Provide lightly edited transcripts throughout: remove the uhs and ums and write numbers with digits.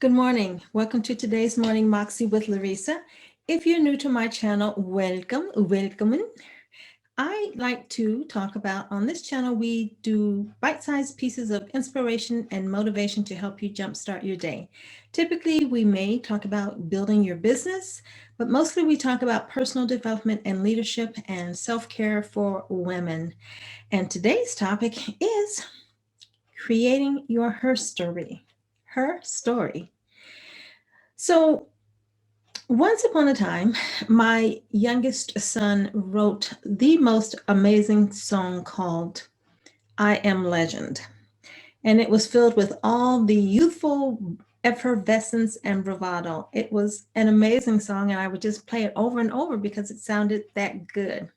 Good morning. Welcome to today's Morning Moxie with Larisa. If you're new to my channel, welcome. I like to talk about, on this channel, we do bite-sized pieces of inspiration and motivation to help you jumpstart your day. Typically, we may talk about building your business, but mostly we talk about personal development and leadership and self-care for women. And today's topic is creating your her story. Her story. So, once upon a time, my youngest son wrote the most amazing song called I Am Legend. And it was filled with all the youthful effervescence and bravado. It was an amazing song, and I would just play it over and over because it sounded that good.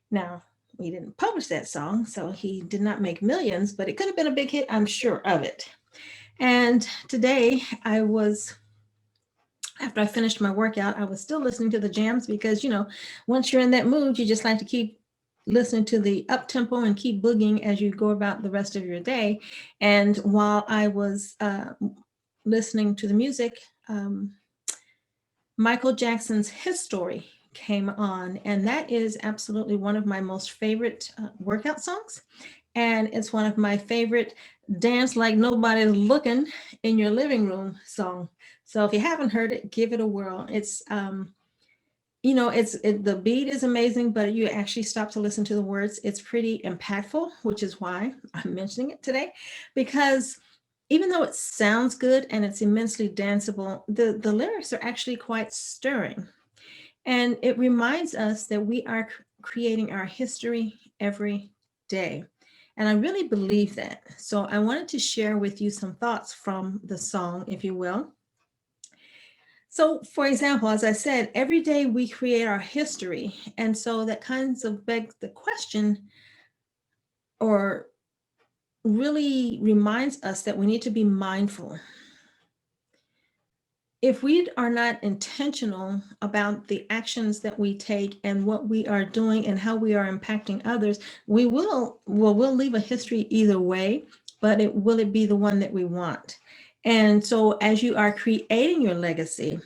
Now, we didn't publish that song, so he did not make millions, but it could have been a big hit, I'm sure of it. And today after I finished my workout, I was still listening to the jams because, once you're in that mood, you just like to keep listening to the up tempo and keep boogieing as you go about the rest of your day. And while I was listening to the music, Michael Jackson's His Story came on, and that is absolutely one of my most favorite workout songs. And it's one of my favorite dance like nobody's looking in your living room song. So if you haven't heard it, give it a whirl. It's the beat is amazing, but you actually stop to listen to the words. It's pretty impactful, which is why I'm mentioning it today, because even though it sounds good and it's immensely danceable, the lyrics are actually quite stirring. And it reminds us that we are creating our history every day. And I really believe that. So I wanted to share with you some thoughts from the song, if you will. So, for example, as I said, every day we create our history. And so that kinds of begs the question, or really reminds us that we need to be mindful. If we are not intentional about the actions that we take and what we are doing and how we are impacting others, we'll leave a history either way, but will it be the one that we want? And so as you are creating your legacy,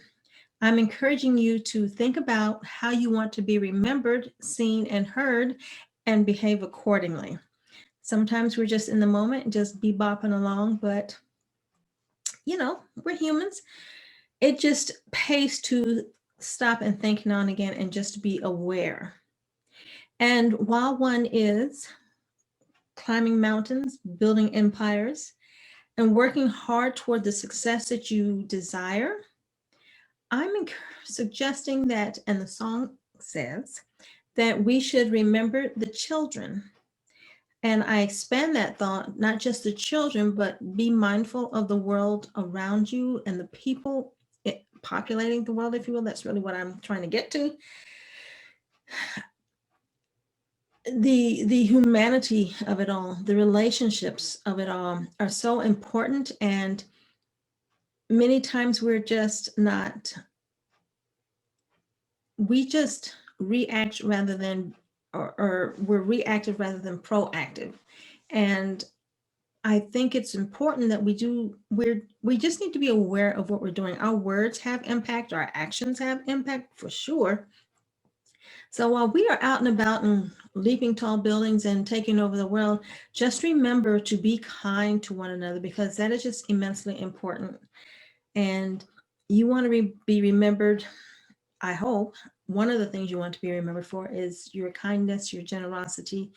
I'm encouraging you to think about how you want to be remembered, seen, and heard, and behave accordingly. Sometimes we're just in the moment, just bebopping along, but we're humans. It just pays to stop and think now and again and just be aware. And while one is climbing mountains, building empires, and working hard toward the success that you desire, I'm suggesting that, and the song says, that we should remember the children. And I expand that thought, not just the children, but be mindful of the world around you and the people populating the world, if you will. That's really what I'm trying to get to. The humanity of it all, the relationships of it all are so important. And many times we just react rather than, or we're reactive rather than proactive. And I think it's important that we just need to be aware of what we're doing. Our words have impact, our actions have impact for sure. So while we are out and about and leaping tall buildings and taking over the world, just remember to be kind to one another, because that is just immensely important. And you want to be remembered, I hope. One of the things you want to be remembered for is your kindness, your generosity,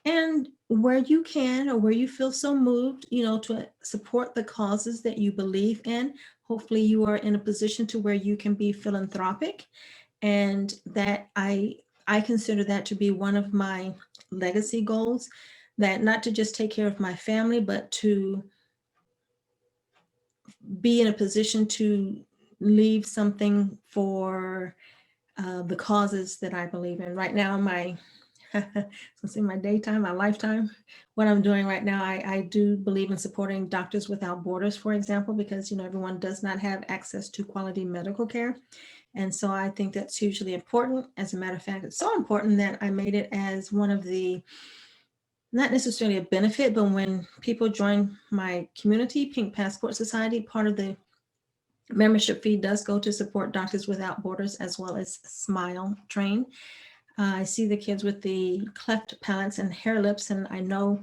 and where you can or where you feel so moved, to support the causes that you believe in. Hopefully you are in a position to where you can be philanthropic, and that I consider that to be one of my legacy goals, that not to just take care of my family, but to be in a position to leave something for the causes that I believe in. Right now, my daytime, my lifetime, what I'm doing right now, I do believe in supporting Doctors Without Borders, for example, because everyone does not have access to quality medical care. And so I think that's hugely important. As a matter of fact, it's so important that I made it as one of the, not necessarily a benefit, but when people join my community, Pink Passport Society, part of the Membership fee does go to support Doctors Without Borders as well as Smile Train. I see the kids with the cleft palates and hair lips, and I know,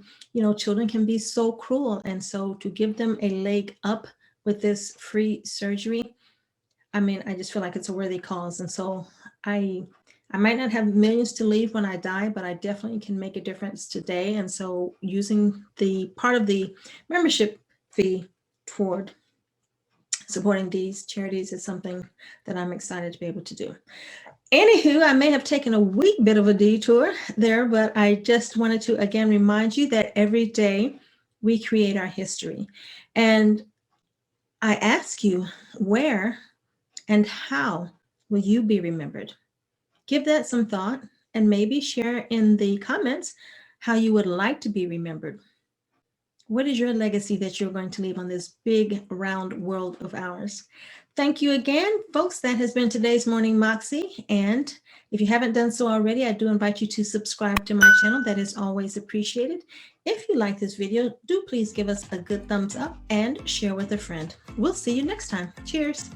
children can be so cruel. And so to give them a leg up with this free surgery, I mean, I just feel like it's a worthy cause. And so I I might not have millions to leave when I die, but I definitely can make a difference today. And so using the part of the membership fee toward supporting these charities is something that I'm excited to be able to do. Anywho, I may have taken a wee bit of a detour there, but I just wanted to again remind you that every day we create our history. And I ask you, where and how will you be remembered? Give that some thought and maybe share in the comments how you would like to be remembered. What is your legacy that you're going to leave on this big round world of ours? Thank you again, folks. That has been today's Morning Moxie. And if you haven't done so already, I do invite you to subscribe to my channel. That is always appreciated. If you like this video, do please give us a good thumbs up and share with a friend. We'll see you next time. Cheers.